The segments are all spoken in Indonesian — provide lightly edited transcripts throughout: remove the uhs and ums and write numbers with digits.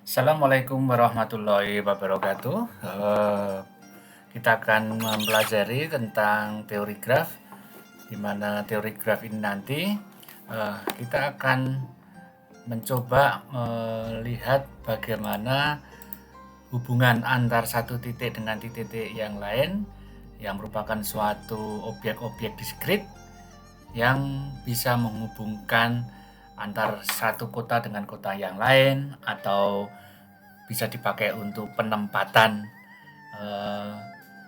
Assalamualaikum warahmatullahi wabarakatuh. Kita akan mempelajari tentang teori graf, di mana teori graf ini nanti kita akan mencoba melihat bagaimana hubungan antar satu titik dengan titik yang lain yang merupakan suatu objek-objek diskrit yang bisa menghubungkan antar satu kota dengan kota yang lain, atau bisa dipakai untuk penempatan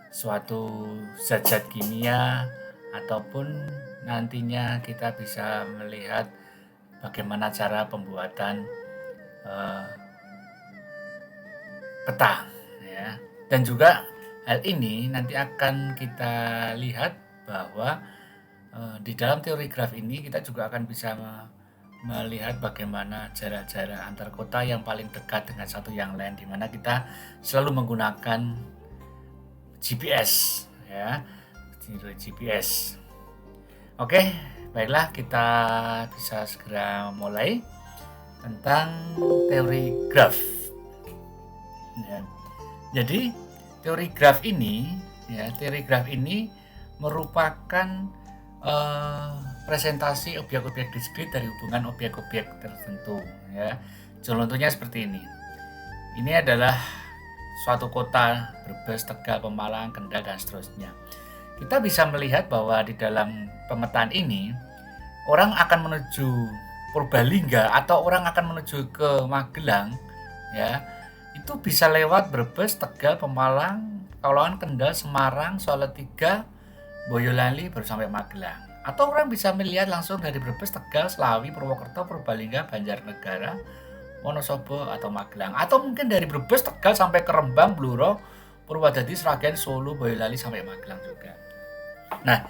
suatu zat-zat kimia, ataupun nantinya kita bisa melihat bagaimana cara pembuatan peta, ya. Dan juga hal ini nanti akan kita lihat bahwa di dalam teori graf ini kita juga akan bisa melihat bagaimana jarak-jarak antar kota yang paling dekat dengan satu yang lain, di mana kita selalu menggunakan GPS, ya, GPS. Oke, baiklah, kita bisa segera mulai tentang teori graf. Ya. Jadi teori graf ini merupakan presentasi objek-objek diskrit dari hubungan objek-objek tertentu, ya. Contohnya seperti ini. Ini adalah suatu kota, Brebes, Tegal, Pemalang, Kendal, dan seterusnya. Kita bisa melihat bahwa di dalam pemetaan ini orang akan menuju Purbalingga atau orang akan menuju ke Magelang, ya. Itu bisa lewat Brebes, Tegal, Pemalang, Kaulangan, Kendal, Semarang, Salatiga, Boyolali, baru sampai Magelang. Atau orang bisa melihat langsung dari Brebes, Tegal, Slawi, Purwokerto, Purbalingga, Banjarnegara, Wonosobo, atau Magelang. Atau mungkin dari Brebes, Tegal sampai ke Rembang, Bluro, Purwodadi, Sragen, Solo, Boyolali, sampai Magelang juga. Nah,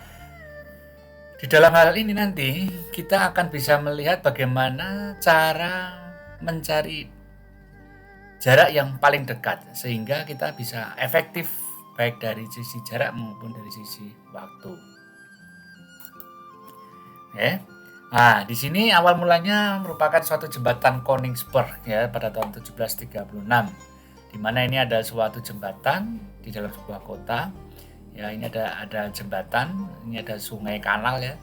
di dalam hal ini nanti kita akan bisa melihat bagaimana cara mencari jarak yang paling dekat, sehingga kita bisa efektif baik dari sisi jarak maupun dari sisi waktu. Nah, di sini awal mulanya merupakan suatu jembatan Koningsberg, ya, pada tahun 1736, di mana ini ada suatu jembatan di dalam sebuah kota. Ya, ini ada jembatan, ini ada sungai kanal, ya.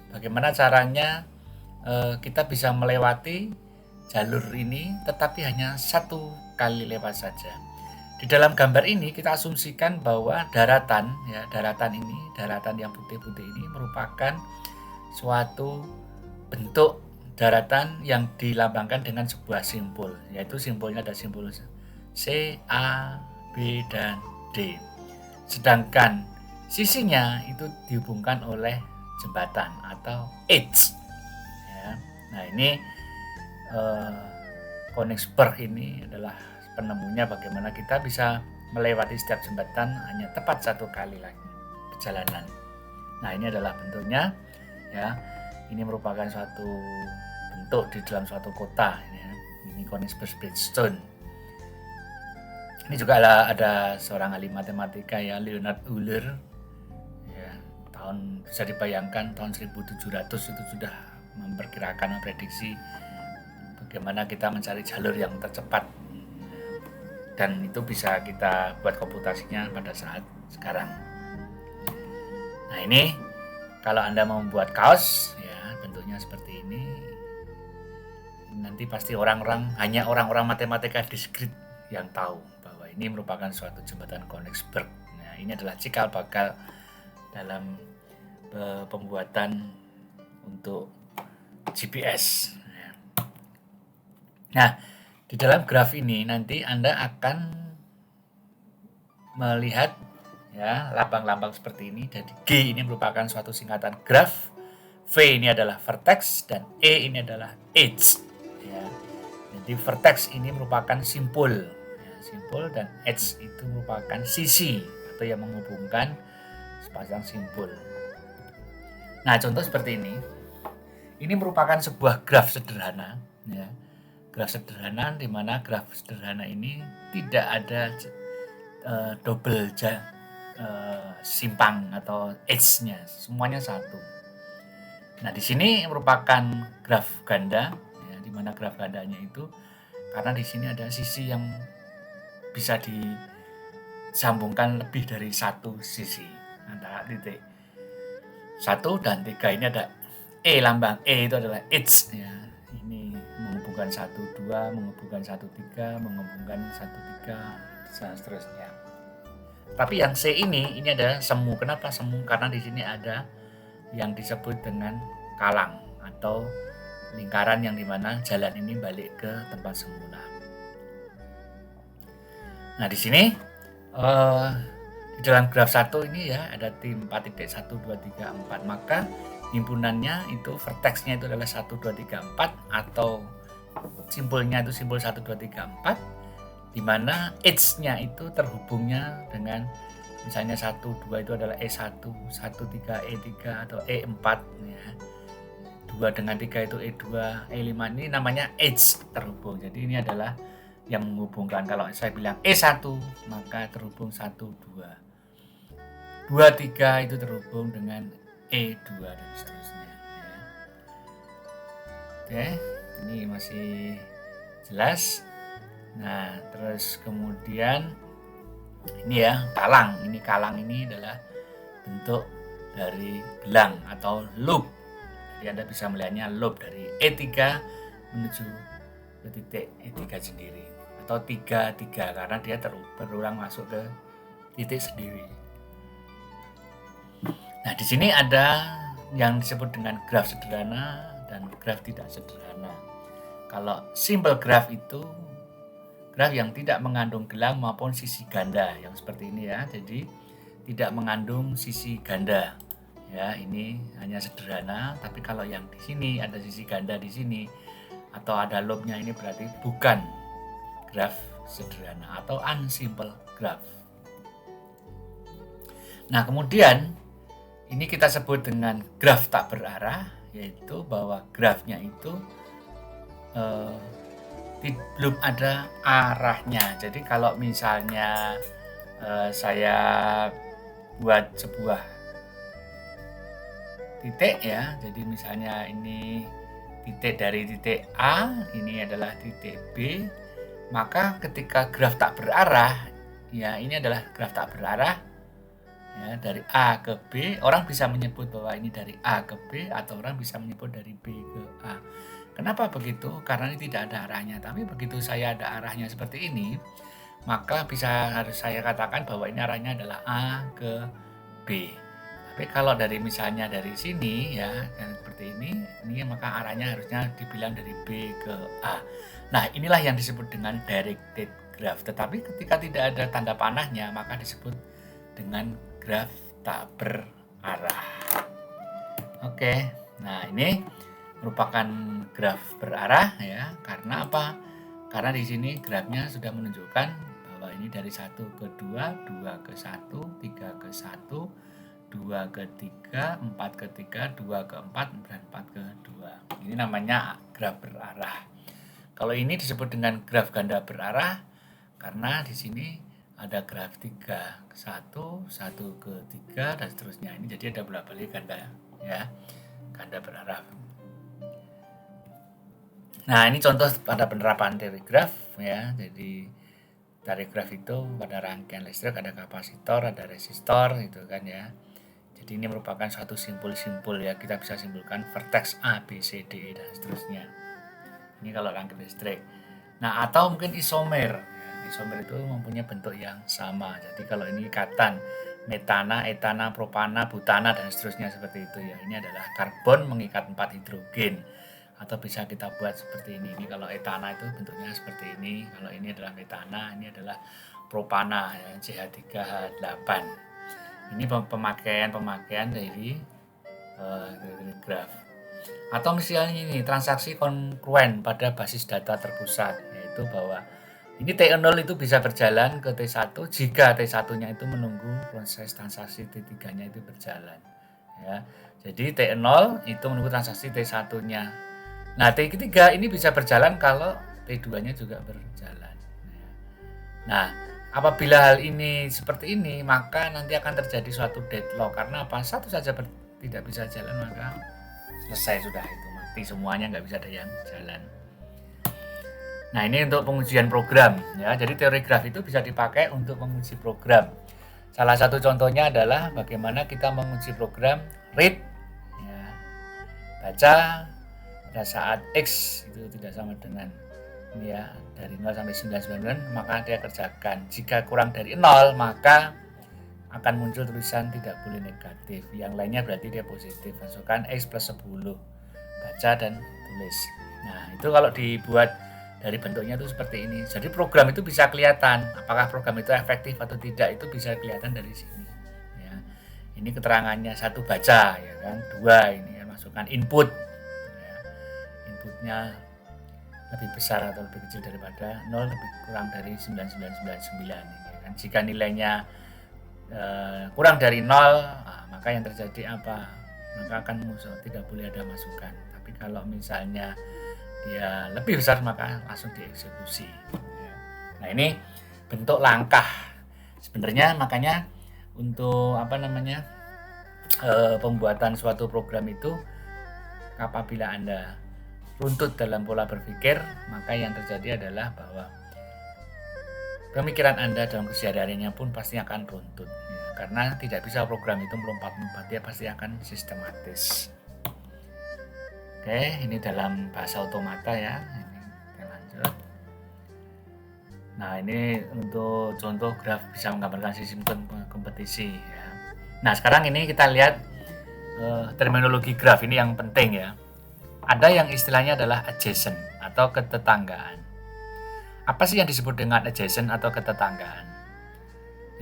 Bagaimana caranya kita bisa melewati jalur ini, tetapi hanya satu kali lewat saja. Di dalam gambar ini kita asumsikan bahwa daratan yang putih-putih ini merupakan suatu bentuk daratan yang dilambangkan dengan sebuah simbol, yaitu simbolnya ada simbol C, A, B, dan D. Sedangkan sisinya itu dihubungkan oleh jembatan atau H. Ya. Nah, ini Koningsberg ini adalah penemunya bagaimana kita bisa melewati setiap jembatan hanya tepat satu kali lagi perjalanan. Nah, ini adalah bentuknya, ya. Ini merupakan suatu bentuk di dalam suatu kota, ya. Ini Koningsberg Bridgestone. Ini juga ada seorang ahli matematika, ya, Leonhard Euler. Ya, bisa dibayangkan tahun 1700 itu sudah memprediksi bagaimana kita mencari jalur yang tercepat, dan itu bisa kita buat komputasinya pada saat sekarang. Nah, ini kalau Anda mau membuat kaos, ya, bentuknya seperti ini. Nanti pasti hanya orang-orang matematika diskrit yang tahu bahwa ini merupakan suatu jembatan Koningsberg. Nah, ini adalah cikal bakal dalam pembuatan untuk GPS. Nah, di dalam graf ini nanti Anda akan melihat, ya, lambang-lambang seperti ini. Jadi G ini merupakan suatu singkatan graf, V ini adalah vertex, dan E ini adalah edge. Ya. Jadi vertex ini merupakan simpul, ya, dan edge itu merupakan sisi atau yang menghubungkan sepasang simpul. Nah, contoh seperti ini. Ini merupakan sebuah graf sederhana, ya. Graf sederhana, di mana graf sederhana ini tidak ada double simpang atau edge-nya, semuanya satu. Nah, di sini merupakan graf ganda, ya, di mana graf gandanya itu karena di sini ada sisi yang bisa disambungkan lebih dari satu sisi antara titik 1 dan 3. Ini ada lambang itu adalah it's ya. Ini menghubungkan 1 2, menghubungkan 1 3, menghubungkan 1 3 dan seterusnya. Tapi yang C ini ada semu. Kenapa semu? Karena di sini ada yang disebut dengan kalang atau lingkaran yang dimana jalan ini balik ke tempat semula. Nah di sini di dalam graf 1 ini ya ada 4 titik 1 2 3 4, maka himpunannya itu vertexnya itu adalah 1 2 3 4 atau simpulnya itu simbol 1 2 3 4, di mana edge-nya itu terhubungnya dengan misalnya 1 2 itu adalah E1, 1 3 E3 atau E4 ya. 2 dengan 3 itu E2, E5, ini namanya edge terhubung. Jadi ini adalah yang menghubungkan. Kalau saya bilang E1 maka terhubung 1 2 2 3 itu terhubung dengan E2 dan seterusnya ya. Oke, ini masih jelas. Nah terus kemudian ini ya kalang. Ini kalang ini adalah bentuk dari gelang atau loop. Jadi Anda bisa melihatnya loop dari E3 menuju ke titik E3 sendiri atau 3 3 karena dia berulang masuk ke titik sendiri. Nah di sini ada yang disebut dengan graf sederhana dan graf tidak sederhana. Kalau simple graf itu graf yang tidak mengandung gelang maupun sisi ganda yang seperti ini ya. Jadi tidak mengandung sisi ganda. Ya, ini hanya sederhana, tapi kalau yang di sini ada sisi ganda di sini atau ada loopnya, ini berarti bukan graf sederhana atau unsimple graph. Nah, kemudian ini kita sebut dengan graf tak berarah, yaitu bahwa grafnya itu belum ada arahnya. Jadi kalau misalnya saya buat sebuah titik ya, jadi misalnya ini titik dari titik A, ini adalah titik B, maka ketika graf tak berarah ya, ini adalah graf tak berarah ya, dari A ke B. Orang bisa menyebut bahwa ini dari A ke B atau orang bisa menyebut dari B ke A. Kenapa begitu? Karena ini tidak ada arahnya. Tapi begitu saya ada arahnya seperti ini, maka harus saya katakan bahwa ini arahnya adalah A ke B. Tapi kalau misalnya dari sini ya, seperti ini maka arahnya harusnya dibilang dari B ke A. Nah, inilah yang disebut dengan directed graph. Tetapi ketika tidak ada tanda panahnya, maka disebut dengan graf tak berarah. Oke, nah ini merupakan graf berarah ya. Karena apa? Karena di sini grafnya sudah menunjukkan bahwa ini dari 1 ke 2, 2 ke 1, 3 ke 1, 2 ke 3, 4 ke 3, 2 ke 4, dan 4 ke 2. Ini namanya graf berarah. Kalau ini disebut dengan graf ganda berarah karena di sini ada graf 3 ke 1, 1 ke 3, dan seterusnya. Ini jadi ada bolak-balik ganda ya, ganda berarah. Nah, ini contoh pada penerapan teori graf ya. Jadi dari graf itu pada rangkaian listrik ada kapasitor, ada resistor gitu kan ya. Jadi ini merupakan suatu simpul-simpul ya, kita bisa simpulkan vertex A, B, C, D, E, dan seterusnya. Ini kalau rangkaian listrik. Nah, atau mungkin isomer. Isomer itu mempunyai bentuk yang sama. Jadi kalau ini ikatan metana, etana, propana, butana, dan seterusnya seperti itu ya. Ini adalah karbon mengikat 4 hidrogen. Atau bisa kita buat seperti ini. Ini kalau etana itu bentuknya seperti ini. Kalau ini adalah metana, ini adalah propana ya, CH3H8. Ini pemakaian dari graf. Atau misalnya ini transaksi kongruen pada basis data terpusat, yaitu bahwa ini T0 itu bisa berjalan ke T1 jika T1-nya itu menunggu proses transaksi T3-nya itu berjalan. Ya. Jadi T0 itu menunggu transaksi T1-nya. Nah, T3 ini bisa berjalan kalau T2-nya juga berjalan. Nah, apabila hal ini seperti ini, maka nanti akan terjadi suatu deadlock. Karena apa? Satu saja tidak bisa jalan, maka selesai sudah itu, mati semuanya, nggak bisa ada yang jalan. Nah, ini untuk pengujian program ya. Jadi teori graf itu bisa dipakai untuk menguji program. Salah satu contohnya adalah bagaimana kita menguji program read ya, baca pada saat X itu tidak sama dengan ya dari 0 sampai 999 maka dia kerjakan. Jika kurang dari 0 maka akan muncul tulisan tidak boleh negatif. Yang lainnya berarti dia positif. Masukkan X plus 10. Baca dan tulis. Nah, itu kalau dibuat dari bentuknya itu seperti ini. Jadi program itu bisa kelihatan. Apakah program itu efektif atau tidak itu bisa kelihatan dari sini. Ya. Ini keterangannya 1 baca ya kan. 2 ini ya, masukkan input. Ya. Inputnya lebih besar atau lebih kecil daripada 0 lebih kurang dari 9999 ini ya kan. Jika nilainya kurang dari 0 maka yang terjadi apa? Maka akan musuh tidak boleh ada masukan. Tapi kalau misalnya dia lebih besar maka langsung dieksekusi. Nah, ini bentuk langkah. Sebenarnya makanya untuk pembuatan suatu program itu apabila Anda runtut dalam pola berpikir, maka yang terjadi adalah bahwa pemikiran Anda dalam kesehariannya pun pasti akan runtut ya, karena tidak bisa program itu melompat-lompat, dia pasti akan sistematis. Oke, ini dalam bahasa otomata ya. Ini kita lanjut. Nah, ini untuk contoh graf bisa menggambarkan sistem kompetisi ya. Nah, sekarang ini kita lihat terminologi graf ini yang penting ya. Ada yang istilahnya adalah adjacent atau ketetanggaan. Apa sih yang disebut dengan adjacent atau ketetanggaan?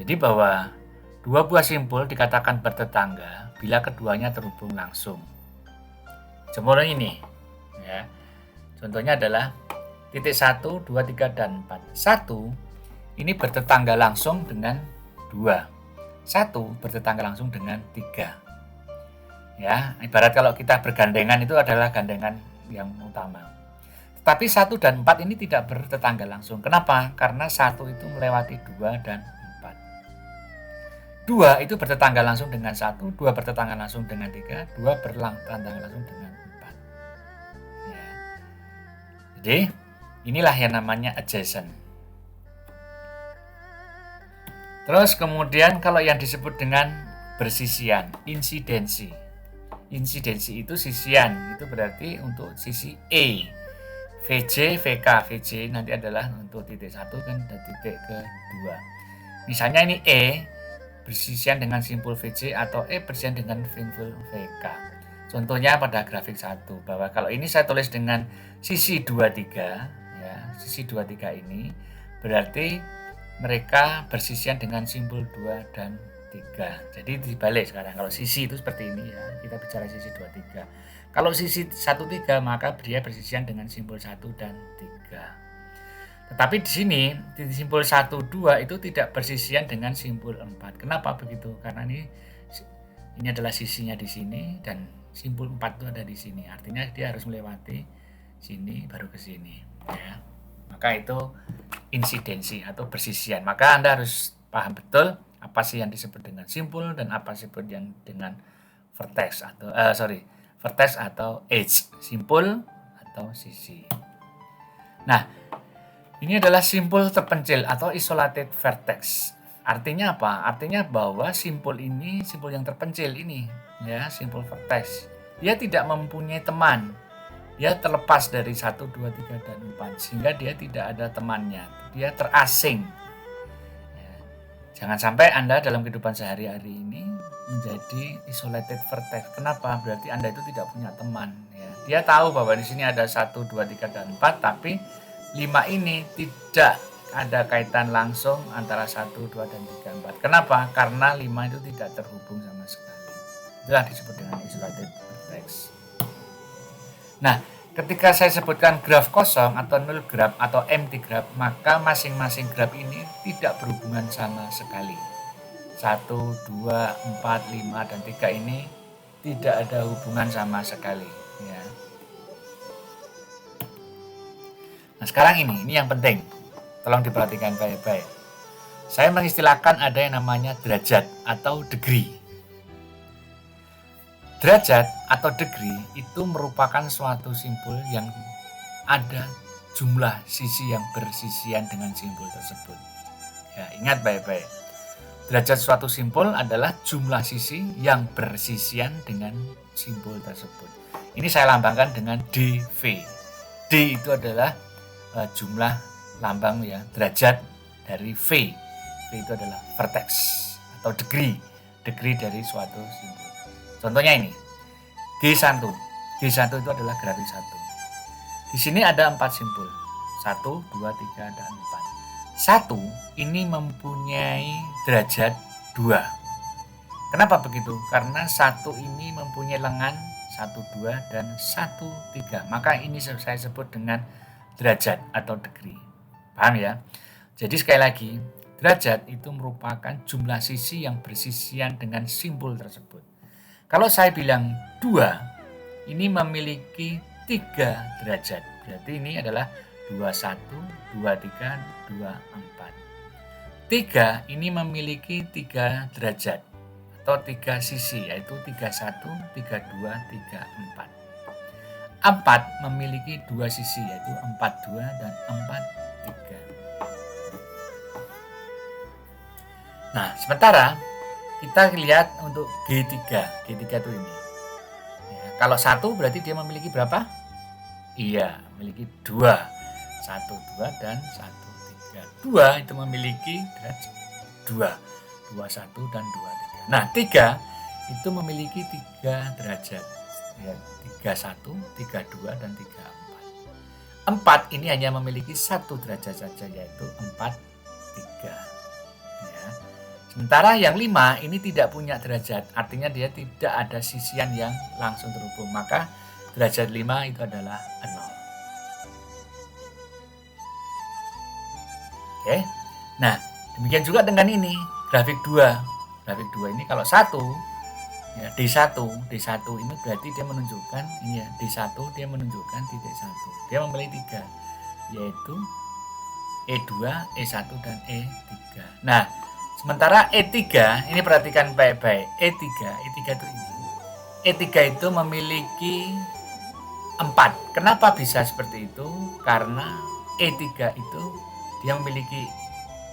Jadi bahwa dua buah simpul dikatakan bertetangga bila keduanya terhubung langsung. Contohnya ini ya. Contohnya adalah titik 1, 2, 3, dan 4. 1 ini bertetangga langsung dengan 2. 1 bertetangga langsung dengan 3. Ya, ibarat kalau kita bergandengan itu adalah gandengan yang utama. Tetapi 1 dan 4 ini tidak bertetangga langsung. Kenapa? Karena 1 itu melewati 2 dan 4. 2 itu bertetangga langsung dengan 1, 2 bertetangga langsung dengan 3, 2 bertetangga langsung dengan 4. Ya. Jadi, inilah yang namanya adjacent. Terus kemudian kalau yang disebut dengan bersisian, insidensi. Insidensi itu sisian, itu berarti untuk sisi E. VJ, VK, VJ nanti adalah untuk titik 1 kan dan titik kedua. Misalnya ini E bersisian dengan simpul VJ atau E bersisian dengan simpul VK. Contohnya pada grafik 1 bahwa kalau ini saya tulis dengan sisi 23 ya, sisi 23 ini berarti mereka bersisian dengan simpul 2 dan 3. Jadi dibalik sekarang. Kalau sisi itu seperti ini ya. Kita bicara sisi 23. Kalau sisi 13 maka dia bersisian dengan simpul 1 dan 3. Tetapi di sini di simpul 1 2 itu tidak bersisian dengan simpul 4. Kenapa begitu? Karena ini adalah sisinya di sini dan simpul 4 itu ada di sini. Artinya dia harus melewati sini baru ke sini ya. Maka itu insidensi atau bersisian. Maka Anda harus paham betul apa sih yang disebut dengan simpul dan apa disebut yang dengan vertex atau vertex atau edge, simpul atau sisi. Nah, ini adalah simpul terpencil atau isolated vertex. Artinya apa? Artinya bahwa simpul ini, simpul yang terpencil ini ya, simpul vertex. Dia tidak mempunyai teman. Dia terlepas dari 1, 2, 3, dan 4 sehingga dia tidak ada temannya. Dia terasing. Jangan sampai Anda dalam kehidupan sehari-hari ini menjadi isolated vertex. Kenapa? Berarti Anda itu tidak punya teman. Ya. Dia tahu bahwa di sini ada 1, 2, 3, dan 4, tapi 5 ini tidak ada kaitan langsung antara 1, 2, dan 3, 4. Kenapa? Karena 5 itu tidak terhubung sama sekali. Itulah disebut dengan isolated vertex. Nah, ketika saya sebutkan graf kosong atau null graf atau empty graf, maka masing-masing graf ini tidak berhubungan sama sekali. 1, 2, 4, 5, dan 3 ini tidak ada hubungan sama sekali. Ya. Nah, sekarang ini yang penting. Tolong diperhatikan baik-baik. Saya mengistilahkan ada yang namanya derajat atau degree. Derajat atau degree itu merupakan suatu simpul yang ada jumlah sisi yang bersisian dengan simbol tersebut. Ya, ingat baik-baik. Derajat suatu simbol adalah jumlah sisi yang bersisian dengan simbol tersebut. Ini saya lambangkan dengan dV. D itu adalah jumlah lambang ya, derajat dari V. V itu adalah vertex atau degree dari suatu simbol. Contohnya ini, G1. G1 itu adalah grafik 1. Di sini ada 4 simbol. 1, 2, 3, dan 4. 1 ini mempunyai derajat 2. Kenapa begitu? Karena 1 ini mempunyai lengan 1, 2, dan 1, 3. Maka ini saya sebut dengan derajat atau degree. Paham ya? Jadi sekali lagi, derajat itu merupakan jumlah sisi yang bersisian dengan simbol tersebut. Kalau saya bilang 2, ini memiliki 3 derajat. Berarti ini adalah 21, 23, 24. 3 ini memiliki 3 derajat atau 3 sisi, yaitu 31, 32, 34. 4 memiliki 2 sisi, yaitu 42 dan 43. Nah, sementara kita lihat untuk G3. G3 itu ini. Ya, kalau 1 berarti dia memiliki berapa? Iya, memiliki 2. 1, 2, dan 1, 3. 2 itu memiliki derajat 2. 21 dan 23. Nah, 3 itu memiliki 3 derajat. Ya, 31, 32, dan 34. 4 ini hanya memiliki 1 derajat saja, yaitu 43. Ya. Sementara yang 5 ini tidak punya derajat, artinya dia tidak ada sisian yang langsung terhubung. Maka derajat 5 itu adalah 0. Oke. Nah, demikian juga dengan ini, grafik 2. Grafik 2 ini kalau 1, ya, D1 ini berarti dia menunjukkan ini ya, D1 dia menunjukkan titik 1. Dia memiliki 3, yaitu E2, E1, dan E3. Nah, sementara E3 ini perhatikan baik-baik. E3 itu ini. E3 itu memiliki 4. Kenapa bisa seperti itu? Karena E3 itu dia memiliki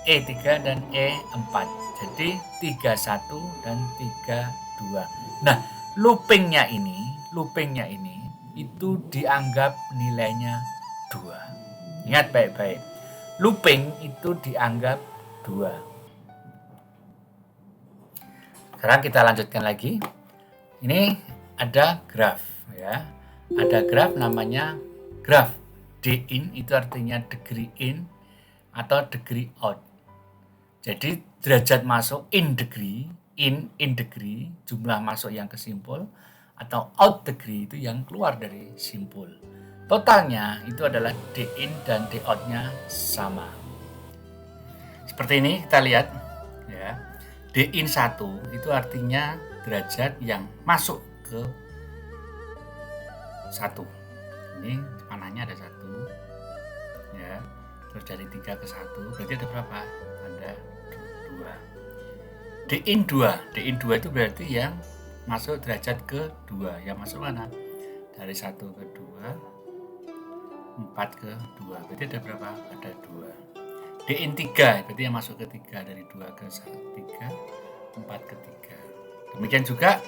E3 dan E4. Jadi 31 dan 32. Nah, loopingnya ini itu dianggap nilainya 2. Ingat baik-baik. Looping itu dianggap 2. Sekarang kita lanjutkan lagi. Ini ada graf ya. Ada graf namanya graf D-in, itu artinya degree in atau degree out. Jadi derajat masuk in degree, jumlah masuk yang ke simbol, atau out degree itu yang keluar dari simbol. Totalnya itu adalah D-in dan D-out-nya sama. Seperti ini kita lihat ya. D-in 1 itu artinya derajat yang masuk ke 1. Ini panahnya ada 1 ya. Terus dari 3 ke 1 berarti ada berapa? Ada 2. D-in 2 itu berarti yang masuk derajat ke 2. Yang masuk mana? Dari 1 ke 2, 4 ke 2. Berarti ada berapa? Ada 2. D-in 3 berarti yang masuk ke 3, dari 2 ke 3, 4 ke 3. Demikian juga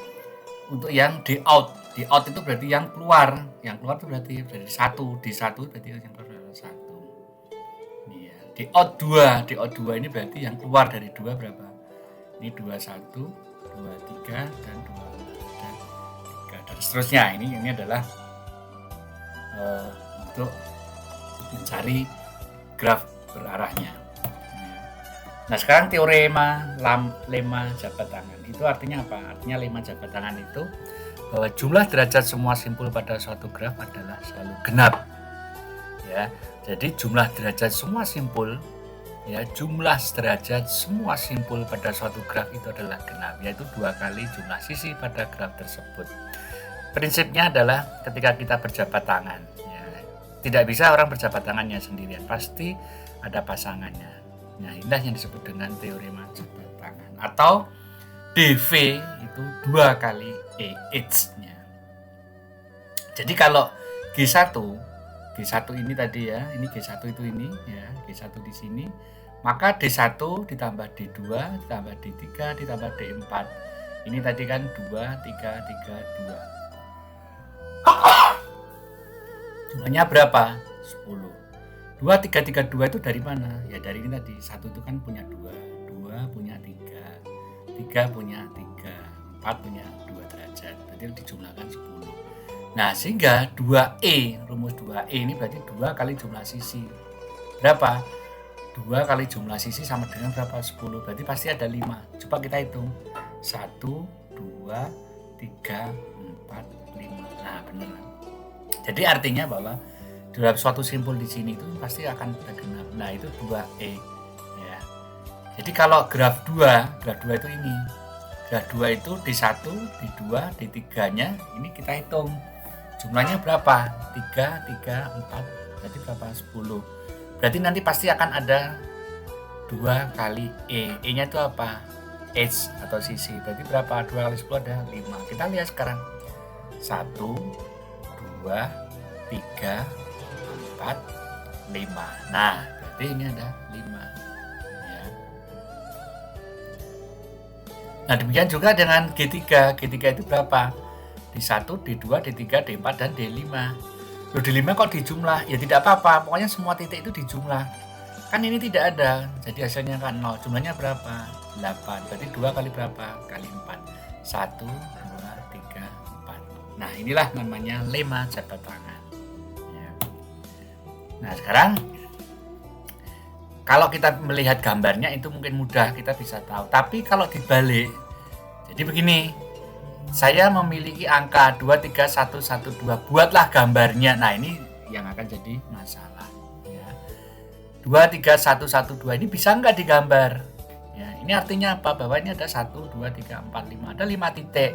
untuk yang D-out. D-out itu berarti yang keluar. Yang keluar itu berarti dari 1. D1 berarti yang keluar dari 1. D-out 2 ini berarti yang keluar dari 2 berapa? Ini 21, 23, dan 23, dan seterusnya. Ini adalah untuk mencari graf berarahnya. Nah, sekarang teorema lemma jabat tangan. Itu artinya apa? Artinya lemma jabat tangan itu bahwa jumlah derajat semua simpul pada suatu graf adalah selalu genap. Ya. Jadi jumlah derajat semua simpul pada suatu graf itu adalah genap, yaitu 2 kali jumlah sisi pada graf tersebut. Prinsipnya adalah ketika kita berjabat tangan, ya, tidak bisa orang berjabat tangannya sendirian, pasti ada pasangannya. Nah, inilah yang disebut dengan teorema jabat tangan, atau DV itu 2 kali EH-nya. Jadi kalau G1 G1 ini tadi ya, ini G1 itu ini ya, G1 di sini. Maka D1 ditambah D2 ditambah D3 ditambah D4. Ini tadi kan 2, 3, 3, 2. Jumlahnya berapa? 10. 2, 3, 3, 2 itu dari mana? Ya dari ini tadi. 1 itu kan punya 2, 2 punya 3, 3 punya 3, 4 punya 2 derajat. Berarti dijumlahkan 10. Nah, sehingga 2E, rumus 2E ini berarti 2 kali jumlah sisi. Berapa? 2 kali jumlah sisi sama dengan berapa? 10. Berarti pasti ada 5. Coba kita hitung. 1, 2, 3, 4, 5. Nah, benar. Jadi artinya bahwa dalam suatu simpul di sini itu pasti akan genap. Nah, itu 2E. Ya. Jadi kalau graf 2 itu ini. Graf 2 itu D1, D2, D3-nya ini kita hitung. Jumlahnya berapa? 3, 3, 4, berarti berapa? 10. Berarti nanti pasti akan ada 2 kali E. E-nya itu apa? H atau sisi. Berarti berapa? 2 kali 10 ada 5. Kita lihat sekarang. 1, 2, 3, 4, 5. Nah, berarti ini ada 5. Ya. Nah, demikian juga dengan G3. G3 itu berapa? D1, D2, D3, D4, dan D5. Loh, D5 kok dijumlah? Ya tidak apa-apa, pokoknya semua titik itu dijumlah. Kan ini tidak ada, jadi hasilnya kan 0. Jumlahnya berapa? 8. Berarti 2 kali berapa? Kali 4. 1, 2, 3, 4. Nah, inilah namanya lema jabat tangan. Ya. Nah, sekarang kalau kita melihat gambarnya itu mungkin mudah, kita bisa tahu. Tapi kalau dibalik, jadi begini. Saya memiliki angka 23112, buatlah gambarnya. Nah, ini yang akan jadi masalah ya. 23112 ini bisa nggak digambar ya? Ini artinya apa? Bahwa ini ada 1, 2, 3, 4, 5, ada 5 titik.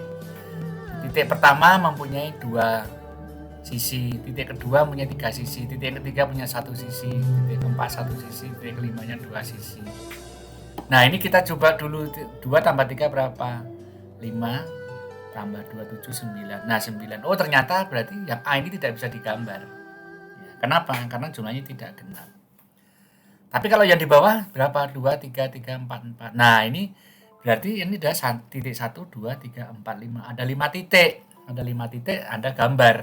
Titik pertama mempunyai 2 sisi, titik kedua punya 3 sisi, titik ketiga punya 1 sisi, titik keempat 1 sisi, titik kelimanya 2 sisi. Nah, ini kita coba dulu. 2 tambah 3 berapa? 5 tambah 2, 7, 9. Nah, 9. Oh, ternyata berarti yang A ini tidak bisa digambar. Ya, kenapa? Karena jumlahnya tidak genap. Tapi kalau yang di bawah berapa? 2, 3, 3, 4, 4. Nah, ini berarti ini ada titik 1, 2, 3, 4, 5. Ada 5 titik. Ada 5 titik, ada gambar.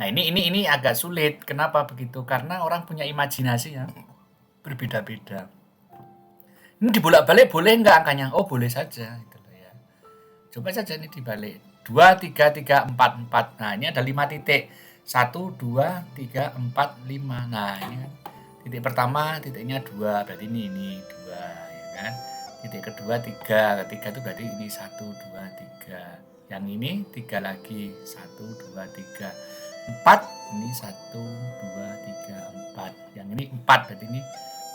Nah, ini agak sulit. Kenapa begitu? Karena orang punya imajinasi yang berbeda-beda. Ini dibolak-balik boleh nggak angkanya? Oh, boleh saja. Coba saja ini dibalik. 2, 3, 3, 4, 4. Nah, ini ada 5 titik. 1, 2, 3, 4, 5. Nah, ini kan titik pertama titiknya 2. Berarti ini 2 ya kan. Titik kedua 3. Ketiga itu berarti ini 1, 2, 3. Yang ini 3 lagi. 1, 2, 3. 4. Ini 1, 2, 3, 4. Yang ini 4. Berarti ini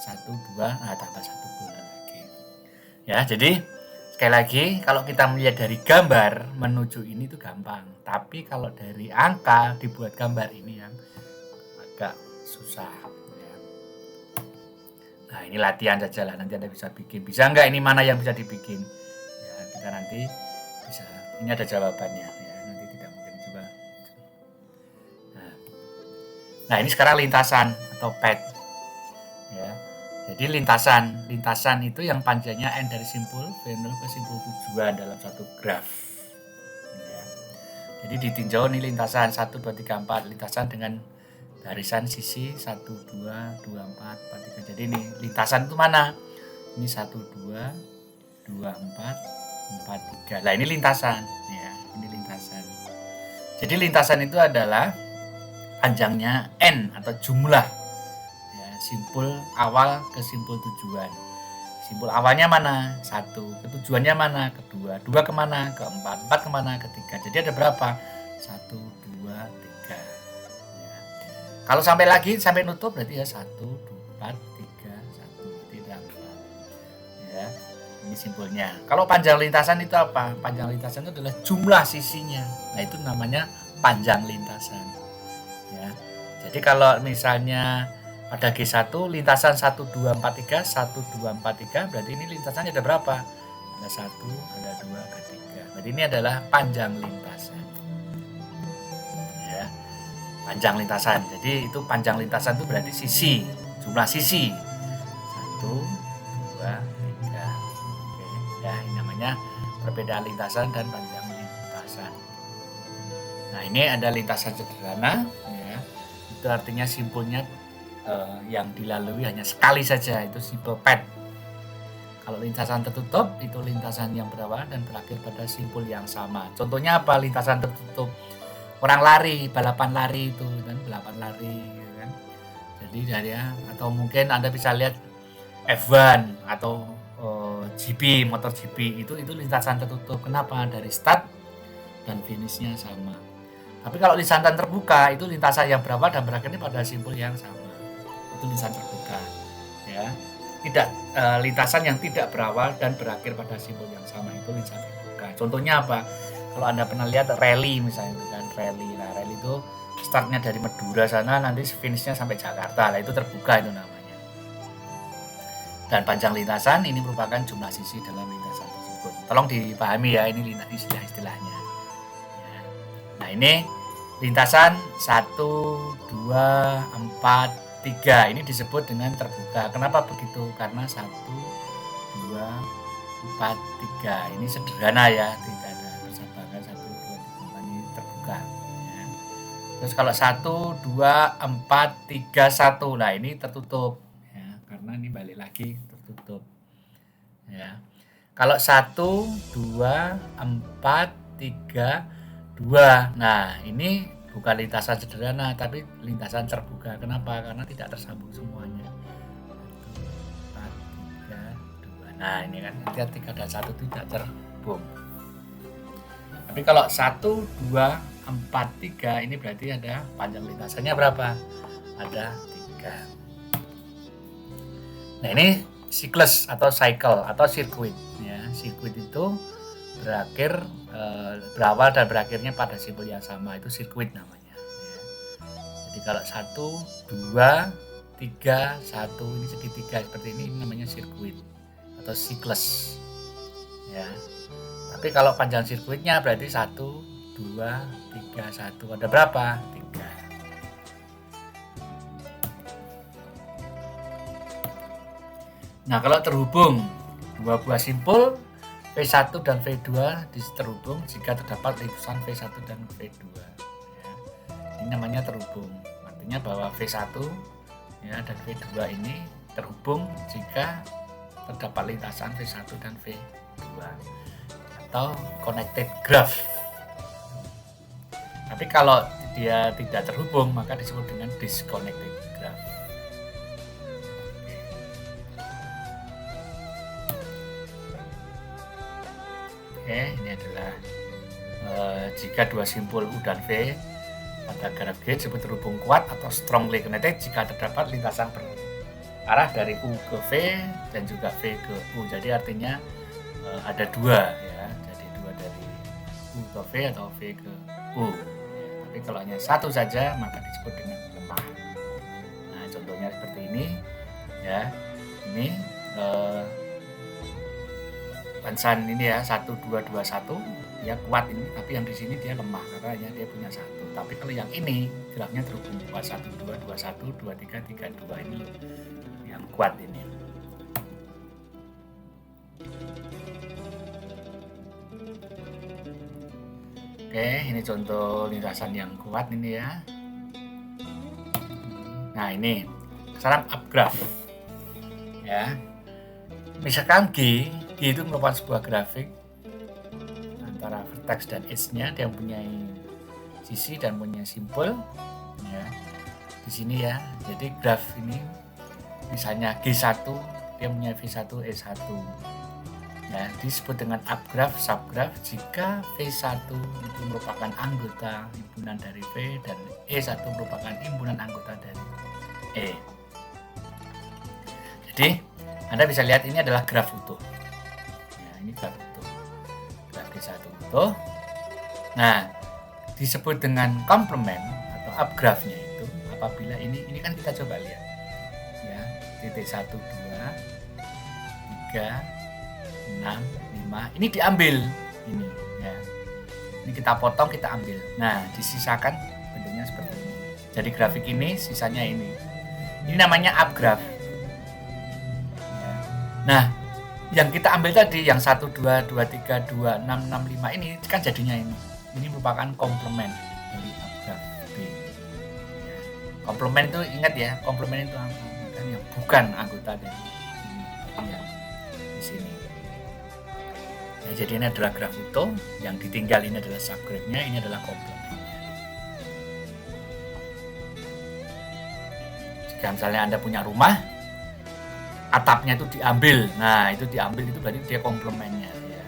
1, 2. Nah, tambah 1 bola lagi. Ya, jadi sekali lagi, kalau kita melihat dari gambar menuju ini itu gampang. Tapi kalau dari angka dibuat gambar ini yang agak susah. Ya. Nah, ini latihan saja lah. Nanti Anda bisa bikin. Bisa nggak ini mana yang bisa dibikin? Ya, kita nanti bisa. Ini ada jawabannya. Ya, nanti tidak mungkin coba. Nah, ini sekarang lintasan atau pad. Ya. Jadi lintasan itu yang panjangnya N dari simpul V0 ke simpul tujuan dalam satu graf. Ya. Jadi ditinjau nih lintasan 1, 2, 3, 4. Lintasan dengan barisan sisi 1, 2, 4, 3. Jadi ini lintasan itu mana? Ini 1, 2, 4, 3. Nah, ini lintasan. Ya, ini lintasan. Jadi lintasan itu adalah panjangnya N atau jumlah simpul awal ke simpul tujuan. Simpul awalnya mana? 1. Ketujuannya mana? Kedua. 2 kemana? Keempat. 4 kemana? Ketiga. Jadi ada berapa? 1, 2, 3. Ya. Kalau sampai lagi, sampai nutup berarti ya 1, 2, 4, 3, 1, 3, 4. Ya. Ini simpulnya. Kalau panjang lintasan itu apa? Panjang lintasan itu adalah jumlah sisinya. Nah, itu namanya panjang lintasan. Ya. Jadi kalau misalnya pada G1 lintasan 1, 2, 4, 3, 1, 2, 4, 3, berarti ini lintasannya ada berapa? Ada 1, ada 2, ada 3. Berarti ini adalah panjang lintasan. Ya. panjang lintasan. Jadi itu panjang lintasan itu berarti sisi, jumlah sisi. 1, 2, 3. Oke, ya ini namanya perbedaan lintasan dan panjang lintasan. Nah, ini ada lintasan sederhana, ya. Itu artinya simpulnya yang dilalui hanya sekali saja, itu simpul pad. Kalau lintasan tertutup itu lintasan yang berawal dan berakhir pada simpul yang sama. Contohnya apa? Lintasan tertutup, orang lari, balapan lari itu kan, balapan lari gitu kan. Jadi dari atau mungkin Anda bisa lihat F1 atau GP, motor GP itu lintasan tertutup. Kenapa? Dari start dan finishnya sama. Tapi kalau lintasan terbuka itu lintasan yang berawal dan berakhirnya pada simpul yang sama. Itu lintasan terbuka, ya. Tidak lintasan yang tidak berawal dan berakhir pada simpul yang sama itu lintasan terbuka. Contohnya apa? Kalau Anda pernah lihat rally misalnya itu kan, rally. Nah, rally itu startnya dari Madura sana, nanti finishnya sampai Jakarta. Lah itu terbuka itu namanya. Dan panjang lintasan ini merupakan jumlah sisi dalam lintasan tersebut. Tolong dipahami ya, ini istilah-istilahnya. Ya. Nah, ini lintasan 1, 2, 4, 3 ini disebut dengan terbuka. Kenapa begitu? Karena 1, 2, 4, 3 ini sederhana ya, tidak ada persamaan 1, 2, 3, 4 ini terbuka. Ya. Terus kalau 1, 2, 4, 3, 1, nah ini tertutup. Ya, karena ini balik lagi tertutup. Ya. Kalau 1, 2, 4, 3, 2, nah ini bukan lintasan sederhana, tapi lintasan terbuka. Kenapa? Karena tidak tersambung semuanya. 1, 4, 3, 2. Nah, ini kan lihat 3 dan 1 tidak tersambung. Tapi kalau 1, 2, 4, 3 ini berarti ada panjang lintasannya berapa? Ada 3. Nah, ini siklus atau cycle atau sirkuit. Ya, sirkuit itu berawal dan berakhirnya pada simpul yang sama, itu sirkuit namanya. Ya. Jadi kalau 1, 2, 3, 1 ini segitiga seperti ini namanya sirkuit atau siklus. Ya. Tapi kalau panjang sirkuitnya berarti 1, 2, 3, 1. Ada berapa? 3. Nah, kalau terhubung dua buah simpul V1 dan V2 terhubung jika terdapat lintasan V1 dan V2. Ya. Ini namanya terhubung. Artinya bahwa V1 ya, dan V2 ini terhubung jika terdapat lintasan V1 dan V2 atau connected graph. Tapi kalau dia tidak terhubung maka disebut dengan disconnected graph. Oke, ini adalah jika dua simpul U dan V pada graf G disebut terhubung kuat atau strongly connected jika terdapat lintasan berarah dari U ke V dan juga V ke U. Jadi artinya ada dua ya, jadi dua dari U ke V atau V ke U. Ya, tapi kalau hanya satu saja maka disebut dengan lemah. Nah, contohnya seperti ini ya. Ini Bansan ini ya 1, 2, 2, 1 dia kuat ini, tapi yang di sini dia lemah karena dia punya 1. Tapi kalau yang ini grafnya terhubung kuat 1, 2, 2, 1, 2, 3, 3, 2 ini yang kuat ini. Oke, ini contoh lintasan yang kuat ini ya. Nah, ini sekarang up graph ya. Misalkan G itu merupakan sebuah grafik antara vertex dan edge-nya, dia mempunyai sisi dan punya simpul ya. Di sini ya. Jadi graf ini misalnya G1 dia punya V1 E1. Ya, disebut dengan upgraph, subgraph jika V1 itu merupakan anggota himpunan dari V dan E1 merupakan himpunan anggota dari E. Jadi Anda bisa lihat ini adalah graf utuh. Ya, ini graf utuh. Graf G1 utuh. Nah, disebut dengan komplement atau upgraph-nya itu apabila ini kan kita coba lihat. Ya, titik 1, 2, 3, 6, 5. Ini diambil ini ya. Ini kita potong, kita ambil. Nah, disisakan bentuknya seperti ini. Jadi grafik ini, sisanya ini. Ini namanya upgraph. Nah, yang kita ambil tadi, yang 1, 2, 2, 3, 2, 6, 6, 5 ini kan jadinya ini. Ini merupakan komplement dari upgraph B. Komplement itu ingat ya, komplement itu apa? Kan yang bukan anggota dari ini. Ya, di sini. Ya, jadi ini adalah graf utuh, yang ditinggal ini adalah subgrafnya, ini adalah komplementnya. Jika misalnya Anda punya rumah, atapnya itu diambil, nah itu diambil itu berarti dia komplementnya ya.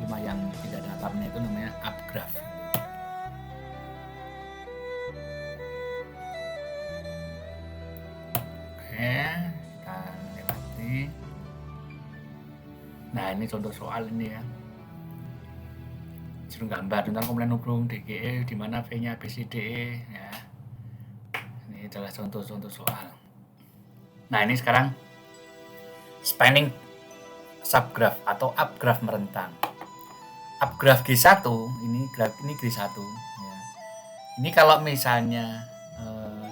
Rumah yang tidak ada atapnya itu namanya upgraph. Oke, kita lewati. Nah ini contoh soal ini ya. Suruh gambar tentang komplement hubung DGE di mana V-nya ABCDE ya. Ini adalah contoh-contoh soal. Nah ini sekarang spanning subgraph atau upgraph merentang. Upgraph G1 ini G1 ya. Ini kalau misalnya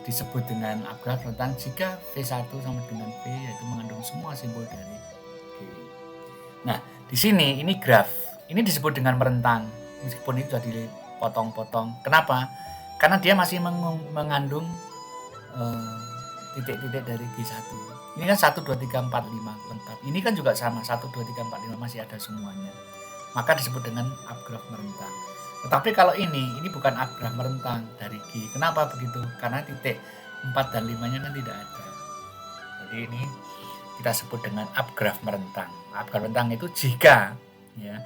disebut dengan upgraph merentang jika V1 sama dengan V yaitu mengandung semua simbol dari G. Nah, di sini ini graf. Ini disebut dengan merentang meskipun itu sudah dipotong-potong. Kenapa? Karena dia masih mengandung titik-titik dari G1. Ini kan 1, 2, 3, 4, 5 lengkap. Ini kan juga sama, 1, 2, 3, 4, 5 masih ada semuanya. Maka disebut dengan upgraph merentang. Tetapi kalau ini bukan upgraph merentang dari G. Kenapa begitu? Karena titik 4 dan 5-nya kan tidak ada. Jadi ini kita sebut dengan upgraph merentang. Upgraph merentang itu jika ya,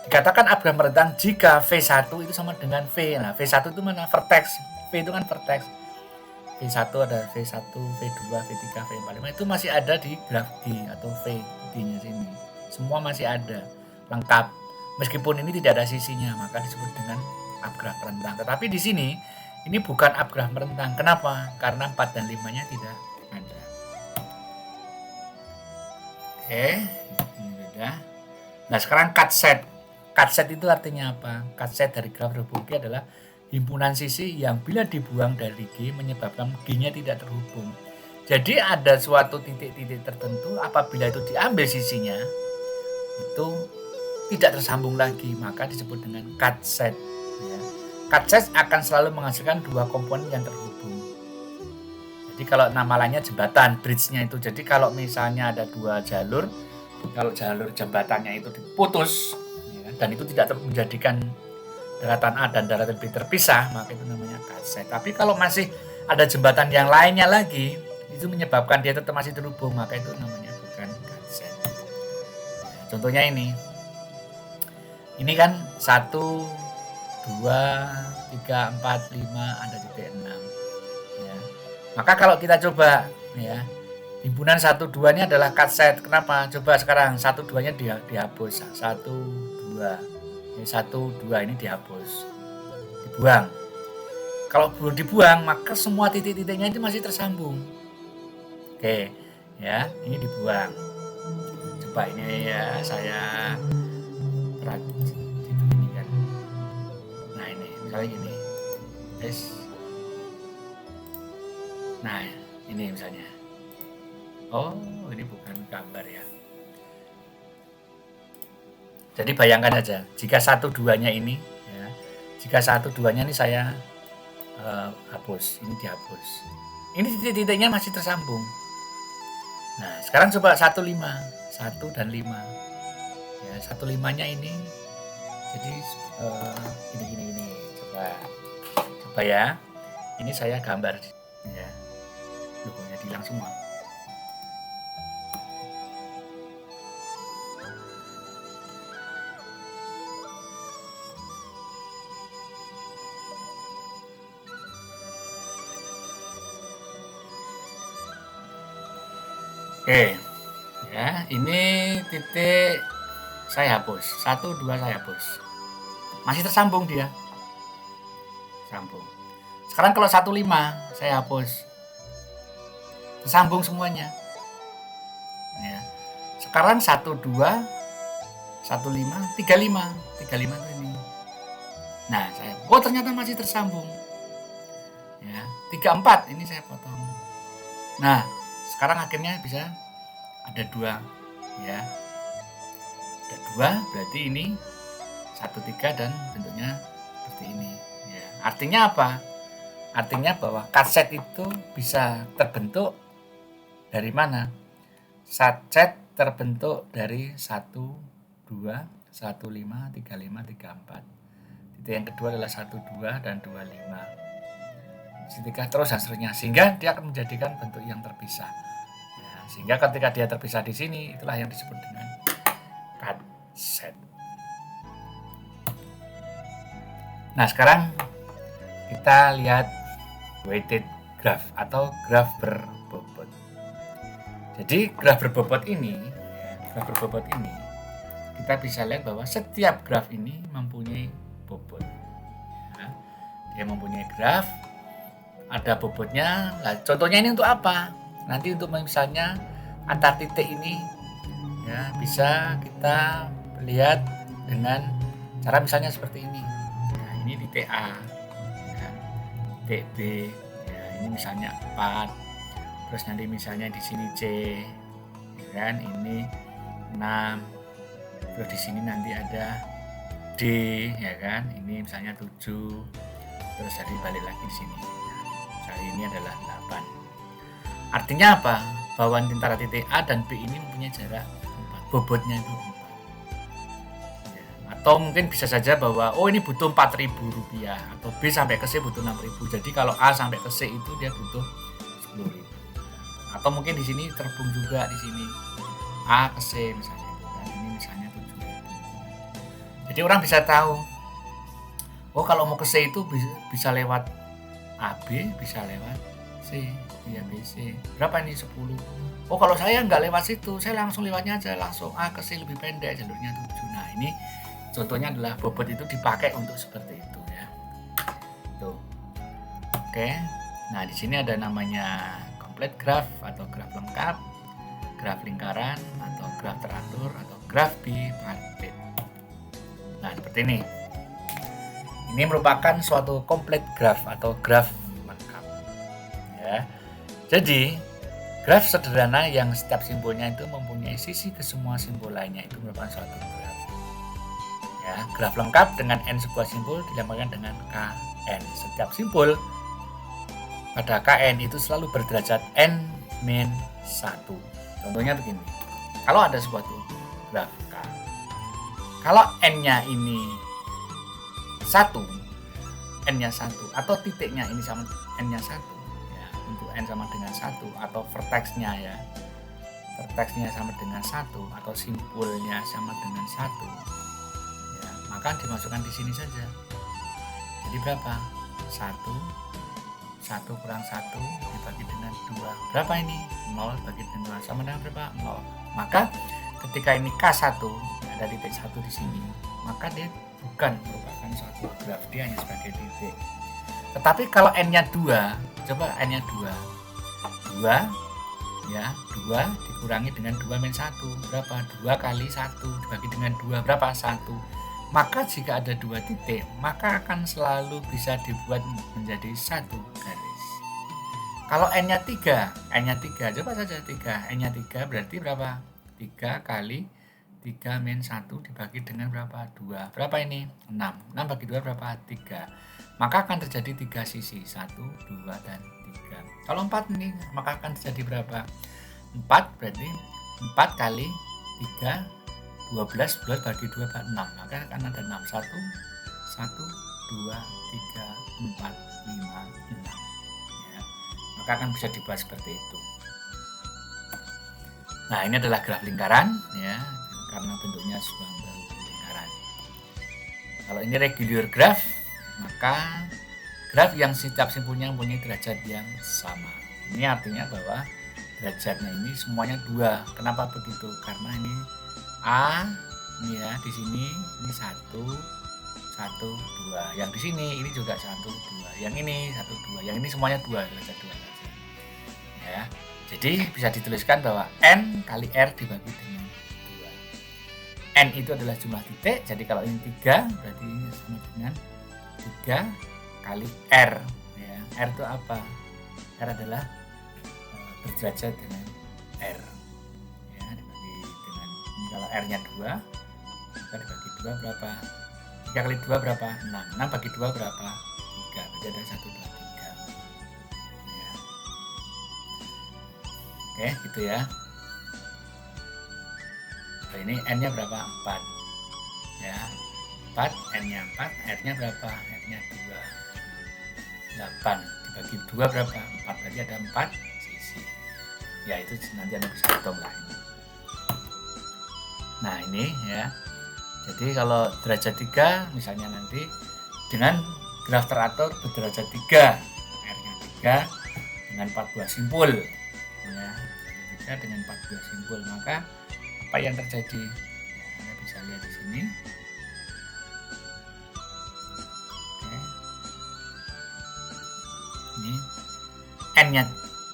dikatakan upgraph merentang jika V1 itu sama dengan V. Nah, V1 itu mana? Vertex. V itu kan vertex. V1 ada V1, V2, V3, V4, V5 itu masih ada di graf G atau V D-nya sini. Semua masih ada, lengkap. Meskipun ini tidak ada sisinya, maka disebut dengan upgraph merentang. Tetapi di sini ini bukan upgraph merentang. Kenapa? Karena 4 dan 5-nya tidak ada. Oke, ini beda. Nah, sekarang cut set. Cut set itu artinya apa? Cut set dari graf hubung G adalah himpunan sisi yang bila dibuang dari G menyebabkan G-nya tidak terhubung. Jadi ada suatu titik-titik tertentu apabila itu diambil sisinya itu tidak tersambung lagi, maka disebut dengan cut set. Ya. Cut set akan selalu menghasilkan dua komponen yang terhubung. Jadi kalau nama lainnya jembatan, bridge-nya itu. Jadi kalau misalnya ada dua jalur, kalau jalur jembatannya itu diputus ya, dan itu tidak menjadikan daratan A dan daratan B terpisah, maka itu namanya cut set. Tapi kalau masih ada jembatan yang lainnya lagi, itu menyebabkan dia tetap masih terhubung, maka itu namanya bukan cut set. Nah, contohnya ini kan 1, 2, 3, 4, 5 ada titik 6. Ya. Maka kalau kita coba ya, himpunan 1, 2 ini adalah cut set. Kenapa? Coba sekarang 1, 2-nya dihapus. 1, 2. 1, 2 ini dihapus, dibuang. Kalau belum dibuang, maka semua titik-titiknya itu masih tersambung. Oke, ya, ini dibuang. Coba ini ya, saya begini kan. Nah ini, misalnya gini, guys. Nah ini misalnya. Oh, ini bukan gambar ya. Jadi bayangkan aja, jika 1, 2-nya ini, ya, jika 1, 2-nya ini saya hapus, ini dihapus. Ini titik-titiknya masih tersambung. Nah, sekarang coba 1, 5, 1 dan 5. Ya, 1, 5-nya ini, jadi gini. Coba ya, ini saya gambar, ya, logonya hilang semua. Oke, ya ini titik saya hapus, 1, 2 saya hapus, masih tersambung dia, sambung. Sekarang kalau 1, 5 saya hapus, tersambung semuanya. Ya. Sekarang 1, 2, 1, 5, 3, 5 itu ini. Nah, saya, ternyata masih tersambung. Ya, 3, 4. Ini saya potong. Nah, sekarang akhirnya bisa ada 2 ya. Ada 2 berarti ini 1, 3 dan bentuknya seperti ini ya. Artinya apa? Artinya bahwa kaset itu bisa terbentuk dari mana? Kaset terbentuk dari 1, 2, 1, 5, 3, 5, 3, 4. Titik yang kedua adalah 1, 2 dan 2, 5. Titik terus dan seterusnya, sehingga dia akan menjadikan bentuk yang terpisah. Ya, sehingga ketika dia terpisah di sini, itulah yang disebut dengan kaset. Nah, sekarang kita lihat weighted graph atau graf berbobot. Jadi graf berbobot ini, kita bisa lihat bahwa setiap graf ini mempunyai bobot. Ya, dia mempunyai graf, ada bobotnya. Nah, contohnya ini untuk apa? Nanti untuk misalnya antar titik ini, ya bisa kita lihat dengan cara misalnya seperti ini. Nah, ini titik A, ya, titik B, ya, ini misalnya 4. Terus nanti misalnya di sini C, ya kan? Ini 6. Terus di sini nanti ada D, ya kan? Ini misalnya 7. Terus jadi balik lagi di sini. Nah, ini adalah 8. Artinya apa? Bahwa antara titik A dan B ini mempunyai jarak 4. Bobotnya itu 4. Ya. Atau mungkin bisa saja bahwa ini butuh Rp4.000 atau B sampai ke C butuh Rp6.000. Jadi kalau A sampai ke C itu dia butuh Rp10.000. Atau mungkin di sini terhubung juga di sini A ke C misalnya. Dan ini misalnya 7.000. Jadi orang bisa tahu, kalau mau ke C itu bisa lewat AB, bisa lewat C, ya BC. Berapa ini? 10. Kalau saya nggak lewat situ, saya langsung lewatnya aja, langsung A ke C lebih pendek, jalurnya 7. Nah, ini contohnya adalah bobot itu dipakai untuk seperti itu ya. Tuh. Oke. Nah, di sini ada namanya complete graph atau graf lengkap, graf lingkaran atau graf teratur atau graf bipartit. Nah, seperti ini. Ini merupakan suatu complete graph atau graf lengkap. Ya. Jadi, graf sederhana yang setiap simbolnya itu mempunyai sisi ke semua simbol lainnya itu merupakan suatu graf. Ya, graf lengkap dengan n sebuah simbol dilambangkan dengan kn. Setiap simbol pada kn itu selalu berderajat n-1. Contohnya begini. Kalau ada suatu graf K, kalau n-nya ini 1, n-nya 1 atau titiknya ini sama n-nya 1 ya, untuk n sama dengan 1 atau vertex-nya ya. Vertex-nya sama dengan 1 atau simpulnya sama dengan 1. Ya, maka dimasukkan di sini saja. Jadi berapa? 1 kurang 1 dibagi dengan 2. Berapa ini? 0 dibagi dengan 2 sama dengan berapa? 0. Maka ketika ini K1 ada titik 1 di sini, maka dia bukan merupakan suatu graf, dia hanya sebagai titik. Tetapi kalau n-nya 2, coba n-nya 2 ya, 2 dikurangi dengan 2 min 1. Berapa? 2 kali 1 dibagi dengan 2. Berapa? 1. Maka jika ada 2 titik, maka akan selalu bisa dibuat menjadi 1 garis. Kalau n-nya 3, coba saja 3. N-nya 3 berarti berapa? 3 kali 3 min 1 dibagi dengan berapa? 2. Berapa ini? 6. 6 bagi 2 berapa? 3. Maka akan terjadi 3 sisi. 1, 2, dan 3. Kalau 4 ini, maka akan terjadi berapa? 4 berarti 4 kali 3 12 bagi 2 bagi 6, maka akan ada 6. 1, 2, 3, 4, 5, 6 ya. Maka akan bisa dibuat seperti itu. Nah, ini adalah graf lingkaran ya, karena bentuknya sebuah lingkaran. Kalau ini regular graph, maka graf yang setiap simpulnya mempunyai derajat yang sama. Ini artinya bahwa derajatnya ini semuanya 2. Kenapa begitu? Karena ini A ini ya, di sini ini 1, 2. Yang di sini ini juga 1, 2. Yang ini 1, 2. Yang ini semuanya 2, derajat 2 saja. Ya. Jadi bisa dituliskan bahwa n kali r dibagi dengan 2. N itu adalah jumlah titik. Jadi kalau ini 3 berarti ini sama dengan 3 kali r ya. R itu apa? R adalah berderajat dengan R. Ya, dibagi dengan ini kalau R-nya 2, maka dibagi 2 berapa? 3 kali 2 berapa? 6. 6 bagi 2 berapa? 3. Berarti ada 1, 2, 3. Ya. Oke, gitu ya. Nah, ini N-nya berapa? 4. Ya. 4, N-nya 4, R-nya berapa? R-nya 2. 8 dibagi 2 berapa? 4, berarti ada 4 sisi. Ya, itu nanti Anda bisa hitung lah ini. Nah, ini ya. Jadi kalau derajat 3 misalnya nanti dengan graf teratur berderajat 3, R-nya 3 dengan 4 buah simpul. Ya, 3 dengan 4 buah simpul, maka apa yang terjadi? Ya, Anda bisa lihat di sini. Oke. Ini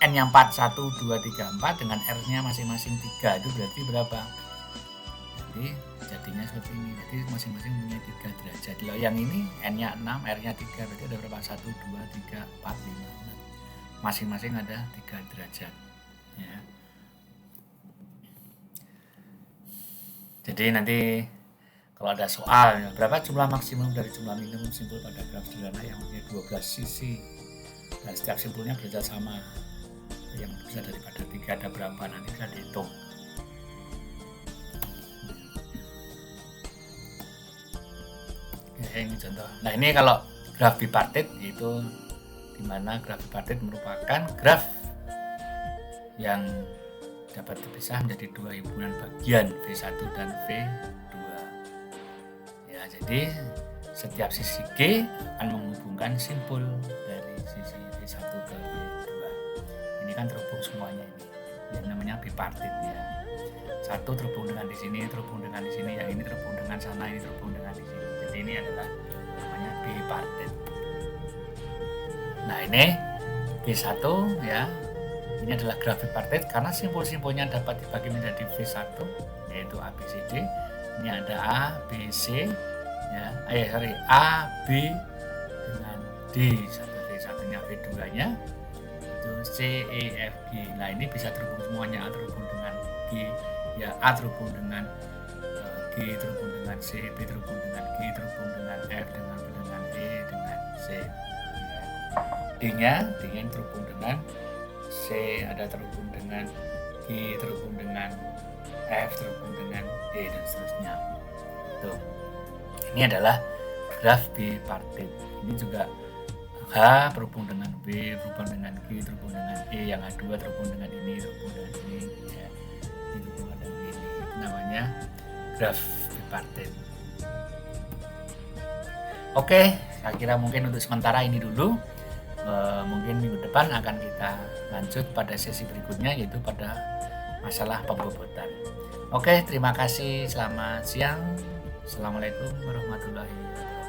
N-nya 4, 1, 2, 3, 4 dengan R-nya masing-masing 3, itu berarti berapa? Jadi jadinya seperti ini, jadi masing-masing punya 3 derajat. Loh, yang ini N-nya 6, R-nya 3, berarti ada berapa? 1, 2, 3, 4, 5, 6. Masing-masing ada 3 derajat. Ya. Jadi nanti kalau ada soal, berapa jumlah maksimum dari jumlah minimum simpul pada graf sederhana yang mempunyai 12 sisi dan setiap simpulnya berada sama, yang bisa daripada 3 ada berapa, nanti bisa dihitung. Ini contoh. Nah, ini kalau graf bipartit, yaitu di mana graf bipartit merupakan graf yang dapat dipisah menjadi 2 himpunan bagian V1 dan V2. Ya, jadi setiap sisi G akan menghubungkan simpul dari sisi V1 ke V2. Ini kan terhubung semuanya ini. Yang namanya bipartit ya. Satu terhubung dengan di sini, terhubung dengan di sini, yang ini terhubung dengan sana, ini terhubung dengan di sini. Jadi ini adalah namanya bipartit. Nah, ini V1 ya. Ini adalah graf bipartit karena simpul-simpulnya dapat dibagi menjadi V1 yaitu A, B, C, D. Ini ada A, B, C ya. A, B dengan D. Satunya V2-nya itu C, E, F, G. Nah, ini bisa terhubung semuanya. A terhubung dengan G, ya A terhubung dengan G terhubung dengan C, B terhubung dengan G terhubung dengan F dengan E dengan C. D-nya terhubung dengan C, ada terhubung dengan G terhubung dengan F terhubung dengan E dan seterusnya. Tuh. Ini adalah graf bipartit. Ini juga H terhubung dengan B terhubung dengan G terhubung dengan E, yang A2 terhubung dengan ini terhubung dengan ini ya. Ini terhubung dengan ini. Itu namanya graf bipartit. Oke, saya kira mungkin untuk sementara ini dulu. Mungkin minggu depan akan kita lanjut pada sesi berikutnya, yaitu pada masalah pembobotan. Oke, terima kasih. Selamat siang. Assalamualaikum warahmatullahi wabarakatuh.